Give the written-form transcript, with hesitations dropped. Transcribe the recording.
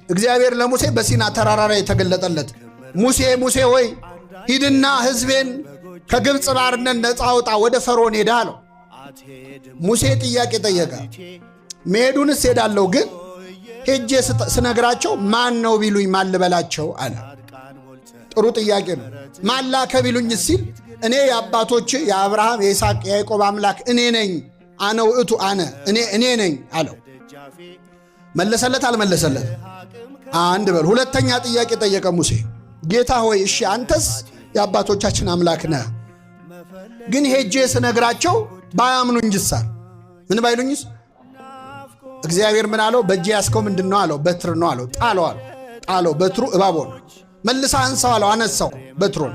እግዚአብሔር ለሙሴ በሲና ተራራ ላይ የተገለጠለት ሙሴ ሙሴ ሆይ ሂድና ሕዝቤን ከግብፅ ባርነት ነፃ አውጣ ወደ ፈርዖን ሄዳ አለው። ሙሴ ጥያቄ ጠየቀ። መሄዱንስ ሄዳለሁ፣ ግን ሄጄ ስነግራቸው ማን ነው ቢሉኝ ማን ልበላቸው አለ። ጥሩ ጥያቄ ነው። ማን ላከ ቢሉኝ ሲል እኔ የአባቶች የአብርሃም የይስሐቅ የያዕቆብ አምላክ እኔ ነኝ፣ አነ ውእቱ አነ እኔ ነኝ አለው። መለሰለት አልመለሰለት? አንድ በል። ሁለተኛ ጥያቄ ጠየቀ ሙሴ። ጌታ ሆይ እሺ አንተስ የአባቶቻችን አምላክ ነህ፣ ግን ሄጄ ስነግራቸው ባያምኑኝሳ? ምን ባይሉኝስ? እግዚአብሔር ምን አለው? በእጄ ያስከው ምንድን ነው አለው? በትር ነው አለው። ጣለው። በትሩ እባብ ሆነ። መልሰህ አንሳው አለው። አነሳው በትሩን።